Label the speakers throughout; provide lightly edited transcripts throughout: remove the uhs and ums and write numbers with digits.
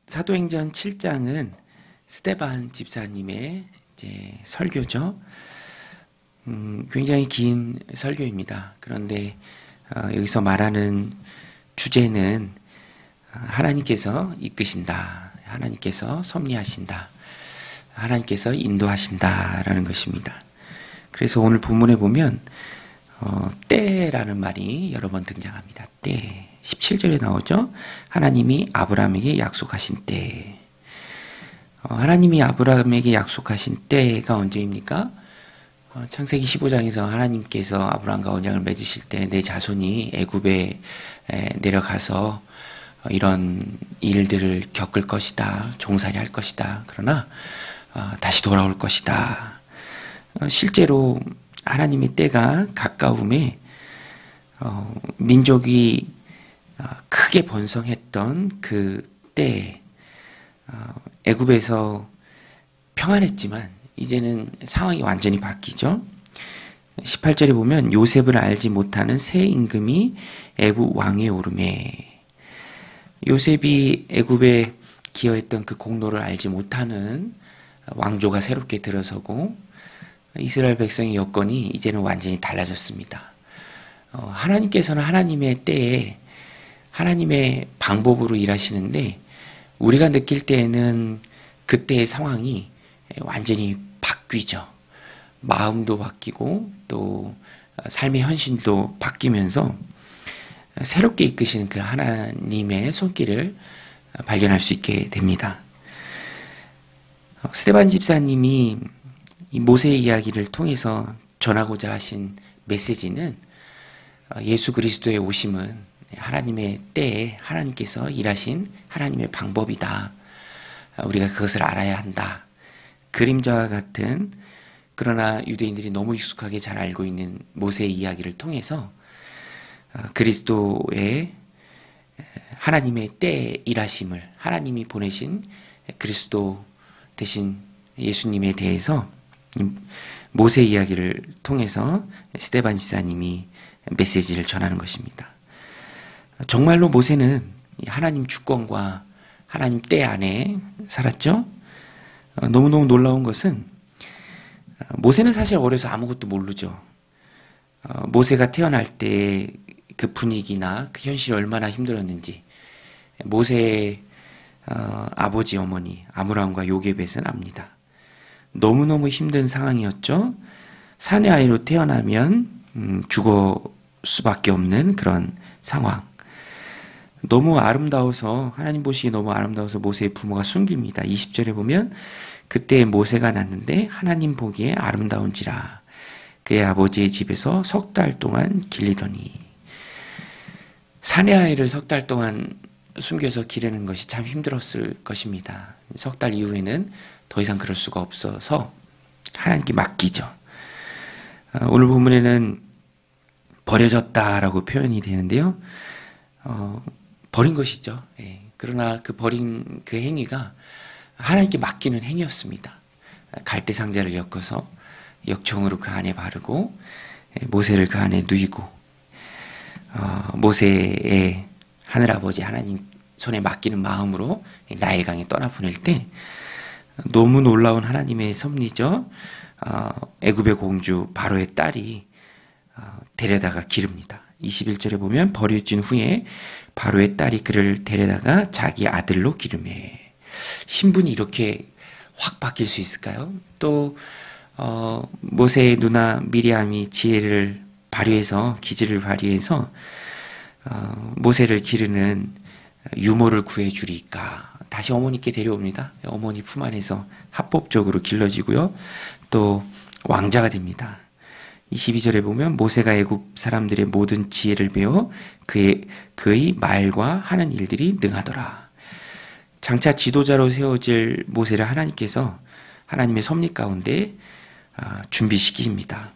Speaker 1: 사도행전 7장은 스데반 집사님의 이제 설교죠. 굉장히 긴 설교입니다. 그런데 여기서 말하는 주제는 하나님께서 이끄신다, 하나님께서 섭리하신다, 하나님께서 인도하신다라는 것입니다. 그래서 오늘 본문에 보면 때라는 말이 여러 번 등장합니다. 때. 17절에 나오죠. 하나님이 아브라함에게 약속하신 때. 하나님이 아브라함에게 약속하신 때가 언제입니까? 창세기 15장에서 하나님께서 아브라함과 언약을 맺으실 때 내 자손이 애굽에 내려가서 이런 일들을 겪을 것이다. 종살이 할 것이다. 그러나 다시 돌아올 것이다. 실제로 하나님의 때가 가까움에 민족이 크게 번성했던 그 때에 애굽에서 평안했지만 이제는 상황이 완전히 바뀌죠. 18절에 보면 요셉을 알지 못하는 새 임금이 애굽 왕위에 오르매, 요셉이 애굽에 기여했던 그 공로를 알지 못하는 왕조가 새롭게 들어서고 이스라엘 백성의 여건이 이제는 완전히 달라졌습니다. 하나님께서는 하나님의 때에 하나님의 방법으로 일하시는데 우리가 느낄 때에는 그때의 상황이 완전히 바뀌죠. 마음도 바뀌고 또 삶의 현실도 바뀌면서 새롭게 이끄시는 그 하나님의 손길을 발견할 수 있게 됩니다. 스데반 집사님이 이 모세의 이야기를 통해서 전하고자 하신 메시지는 예수 그리스도의 오심은 하나님의 때에 하나님께서 일하신 하나님의 방법이다. 우리가 그것을 알아야 한다. 그림자와 같은, 그러나 유대인들이 너무 익숙하게 잘 알고 있는 모세의 이야기를 통해서 그리스도의 하나님의 때에 일하심을, 하나님이 보내신 그리스도 대신 예수님에 대해서 모세 이야기를 통해서 스데반 집사님이 메시지를 전하는 것입니다. 정말로 모세는 하나님 주권과 하나님 때 안에 살았죠. 너무너무 놀라운 것은 모세는 사실 어려서 아무것도 모르죠. 모세가 태어날 때 그 분위기나 그 현실이 얼마나 힘들었는지 모세의 아버지 어머니 아므람과 요게벳은 압니다. 너무너무 힘든 상황이었죠. 사내 아이로 태어나면 죽을 수밖에 없는 그런 상황. 너무 아름다워서, 하나님 보시기에 너무 아름다워서 모세의 부모가 숨깁니다. 20절에 보면 그때 모세가 낳는데 하나님 보기에 아름다운지라 그의 아버지의 집에서 석 달 동안 길리더니. 사내 아이를 석 달 동안 숨겨서 기르는 것이 참 힘들었을 것입니다. 석 달 이후에는 더 이상 그럴 수가 없어서 하나님께 맡기죠. 오늘 본문에는 버려졌다라고 표현이 되는데요. 버린 것이죠. 예. 그러나 그 버린 그 행위가 하나님께 맡기는 행위였습니다. 갈대 상자를 엮어서 역청으로 그 안에 바르고 모세를 그 안에 누이고 모세의 하늘아버지 하나님 손에 맡기는 마음으로 나일 강에 떠나보낼 때 너무 놀라운 하나님의 섭리죠. 애굽의 공주 바로의 딸이 데려다가 기릅니다. 21절에 보면 버려진 후에 바로의 딸이 그를 데려다가 자기 아들로 기르매. 신분이 이렇게 확 바뀔 수 있을까요? 또 모세의 누나 미리암이 지혜를 발휘해서, 기질을 발휘해서 모세를 기르는 유모를 구해주리까. 다시 어머니께 데려옵니다. 어머니 품 안에서 합법적으로 길러지고요. 또 왕자가 됩니다. 22절에 보면 모세가 애굽 사람들의 모든 지혜를 배워 그의 말과 하는 일들이 능하더라. 장차 지도자로 세워질 모세를 하나님께서 하나님의 섭리 가운데 준비시킵니다.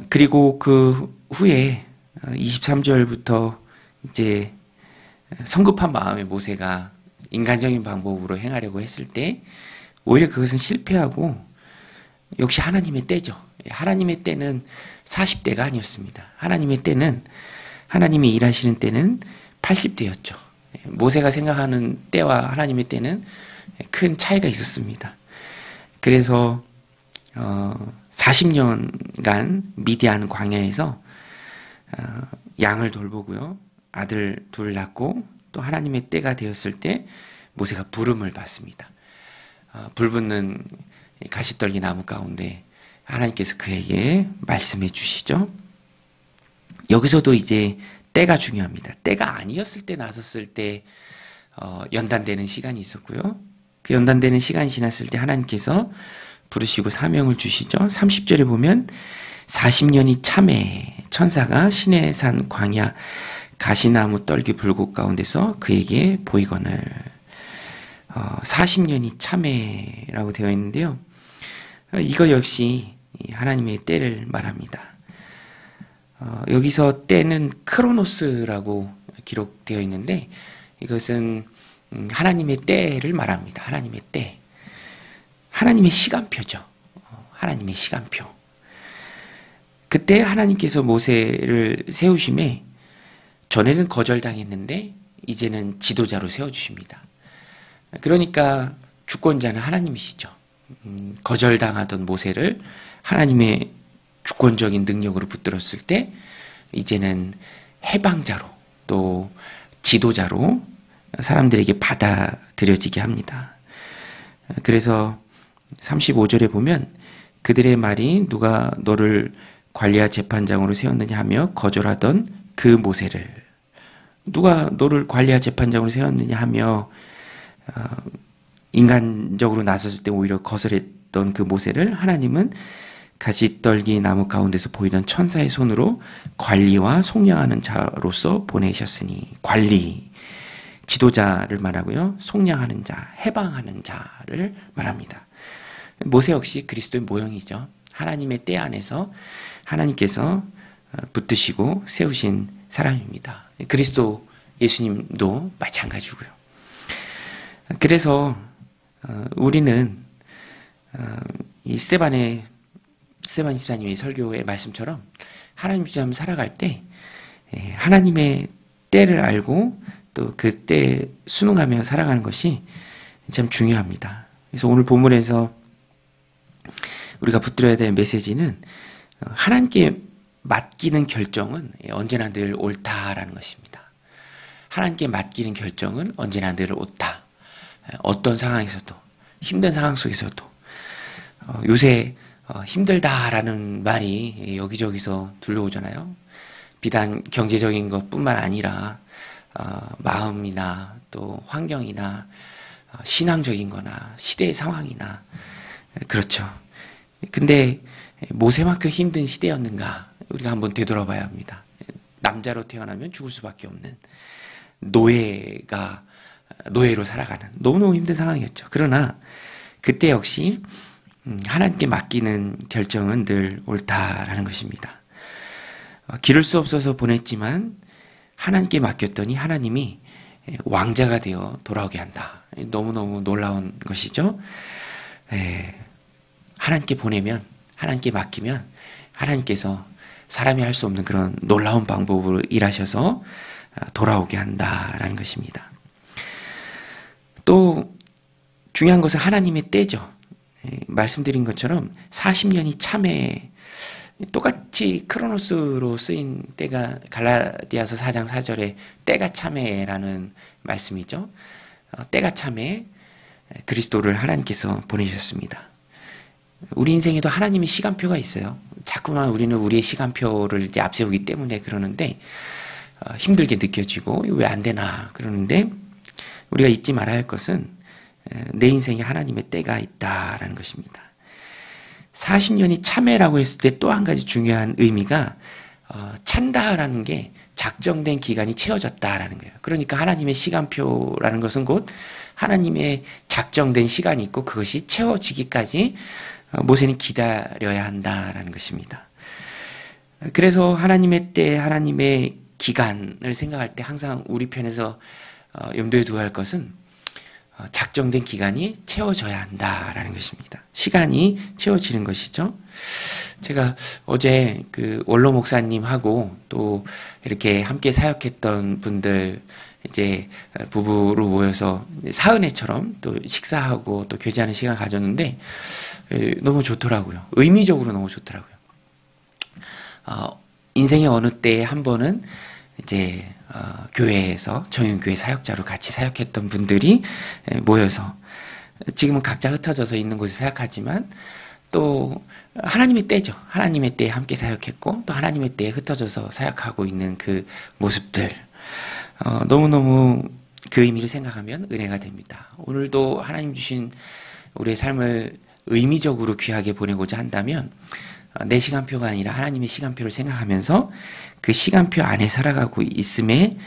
Speaker 1: 그리고 그 후에 23절부터 이제 성급한 마음에 모세가 인간적인 방법으로 행하려고 했을 때 오히려 그것은 실패하고 역시 하나님의 때죠. 하나님의 때는 40대가 아니었습니다. 하나님의 때는, 하나님이 일하시는 때는 80대였죠. 모세가 생각하는 때와 하나님의 때는 큰 차이가 있었습니다. 그래서 40년간 미디안 광야에서 양을 돌보고요. 아들 둘 낳고 또 하나님의 때가 되었을 때 모세가 부름을 받습니다. 불 붙는 가시떨기 나무 가운데 하나님께서 그에게 말씀해 주시죠. 여기서도 이제 때가 중요합니다. 때가 아니었을 때 나섰을 때 연단되는 시간이 있었고요. 그 연단되는 시간이 지났을 때 하나님께서 부르시고 사명을 주시죠. 30절에 보면 40년이 참에 천사가 시내산 광야 가시나무 떨기 불꽃 가운데서 그에게 보이거늘. 40년이 참에라고 되어 있는데요. 이거 역시 하나님의 때를 말합니다. 여기서 때는 크로노스라고 기록되어 있는데 이것은 하나님의 때를 말합니다. 하나님의 때. 하나님의 시간표죠. 하나님의 시간표. 그때 하나님께서 모세를 세우심에 전에는 거절당했는데 이제는 지도자로 세워주십니다. 그러니까 주권자는 하나님이시죠. 거절당하던 모세를 하나님의 주권적인 능력으로 붙들었을 때 이제는 해방자로 또 지도자로 사람들에게 받아들여지게 합니다. 그래서 35절에 보면 그들의 말이 누가 너를 관리와 재판장으로 세웠느냐 하며 거절하던 그 모세를, 누가 너를 관리와 재판장으로 세웠느냐 하며 인간적으로 나섰을 때 오히려 거절했던 그 모세를 하나님은 가시떨기 나무 가운데서 보이던 천사의 손으로 관리와 속량하는 자로서 보내셨으니, 관리, 지도자를 말하고요. 속량하는 자, 해방하는 자를 말합니다. 모세 역시 그리스도의 모형이죠. 하나님의 때 안에서 하나님께서 붙드시고 세우신 사람입니다. 그리스도 예수님도 마찬가지고요. 그래서 우리는 이 스테반 지사님의 설교의 말씀처럼 하나님 주님 살아갈 때 하나님의 때를 알고 또 그 때에 순응하며 살아가는 것이 참 중요합니다. 그래서 오늘 본문에서 우리가 붙들어야 될 메시지는 하나님께 맡기는 결정은 언제나 늘 옳다라는 것입니다. 하나님께 맡기는 결정은 언제나 늘 옳다. 어떤 상황에서도, 힘든 상황 속에서도. 요새 힘들다라는 말이 여기저기서 들려오잖아요. 비단 경제적인 것뿐만 아니라 마음이나 또 환경이나 신앙적인 거나 시대의 상황이나 그렇죠. 근데 모세만큼 힘든 시대였는가 우리가 한번 되돌아봐야 합니다. 남자로 태어나면 죽을 수밖에 없는 노예로 살아가는 너무너무 힘든 상황이었죠. 그러나 그때 역시 하나님께 맡기는 결정은 늘 옳다라는 것입니다. 기를 수 없어서 보냈지만 하나님께 맡겼더니 하나님이 왕자가 되어 돌아오게 한다. 너무너무 놀라운 것이죠. 하나님께 보내면, 하나님께 맡기면 하나님께서 사람이 할 수 없는 그런 놀라운 방법으로 일하셔서 돌아오게 한다라는 것입니다. 또 중요한 것은 하나님의 때죠. 말씀드린 것처럼 40년이 참에 똑같이 크로노스로 쓰인 때가 갈라디아서 4장 4절에 때가 참에라는 말씀이죠. 때가 참에 그리스도를 하나님께서 보내셨습니다. 우리 인생에도 하나님의 시간표가 있어요. 자꾸만 우리는 우리의 시간표를 이제 앞세우기 때문에 그러는데 힘들게 느껴지고 왜 안 되나 그러는데 우리가 잊지 말아야 할 것은 내 인생에 하나님의 때가 있다라는 것입니다. 40년이 참회라고 했을 때 또 한 가지 중요한 의미가 찬다라는 게 작정된 기간이 채워졌다라는 거예요. 그러니까 하나님의 시간표라는 것은 곧 하나님의 작정된 시간이 있고 그것이 채워지기까지 모세는 기다려야 한다라는 것입니다. 그래서 하나님의 때, 하나님의 기간을 생각할 때 항상 우리 편에서 염두에 두어야 할 것은 작정된 기간이 채워져야 한다라는 것입니다. 시간이 채워지는 것이죠. 제가 어제 그 원로 목사님하고 또 이렇게 함께 사역했던 분들 이제 부부로 모여서 사은회처럼 또 식사하고 또 교제하는 시간 가졌는데 너무 좋더라고요. 의미적으로 너무 좋더라고요. 인생의 어느 때에 한 번은 이제 교회에서 정윤교회 사역자로 같이 사역했던 분들이 모여서 지금은 각자 흩어져서 있는 곳에 사역하지만 또 하나님의 때죠. 하나님의 때에 함께 사역했고 또 하나님의 때에 흩어져서 사역하고 있는 그 모습들 너무너무 그 의미를 생각하면 은혜가 됩니다. 오늘도 하나님 주신 우리의 삶을 의미적으로 귀하게 보내고자 한다면 내 시간표가 아니라 하나님의 시간표를 생각하면서 그 시간표 안에 살아가고 있음에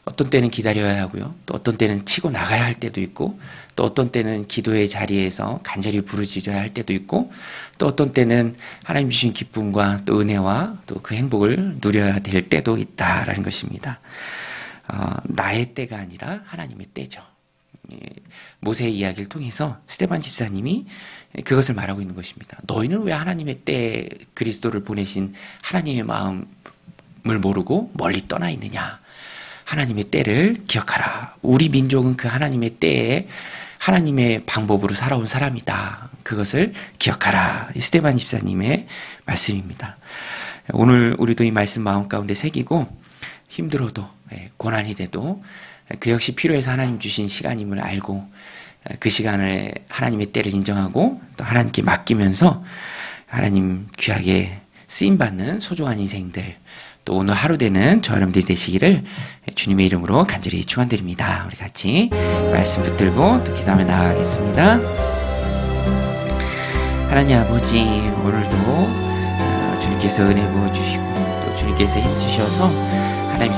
Speaker 1: 어떤 때는 기다려야 하고요. 또 어떤 때는 치고 나가야 할 때도 있고 또 어떤 때는 기도의 자리에서 간절히 부르짖어야 할 때도 있고 또 어떤 때는 하나님 주신 기쁨과 또 은혜와 또 그 행복을 누려야 될 때도 있다라는 것입니다. 나의 때가 아니라 하나님의 때죠. 모세의 이야기를 통해서 스데반 집사님이 그것을 말하고 있는 것입니다. 너희는 왜 하나님의 때에 그리스도를 보내신 하나님의 마음을 모르고 멀리 떠나 있느냐. 하나님의 때를 기억하라. 우리 민족은 그 하나님의 때에 하나님의 방법으로 살아온 사람이다. 그것을 기억하라. 스데반 집사님의 말씀입니다. 오늘 우리도 이 말씀 마음 가운데 새기고 힘들어도 고난이 돼도 그 역시 필요해서 하나님 주신 시간임을 알고 그 시간을 하나님의 때를 인정하고 또 하나님께 맡기면서 하나님 귀하게 쓰임받는 소중한 인생들 또 오늘 하루 되는 저 여러분들이 되시기를 주님의 이름으로 간절히 축원드립니다. 우리 같이 말씀 붙들고 또 기도하며 나아가겠습니다. 하나님 아버지 오늘도 주님께서 은혜 부어주시고 또 주님께서 힘주셔서 하나님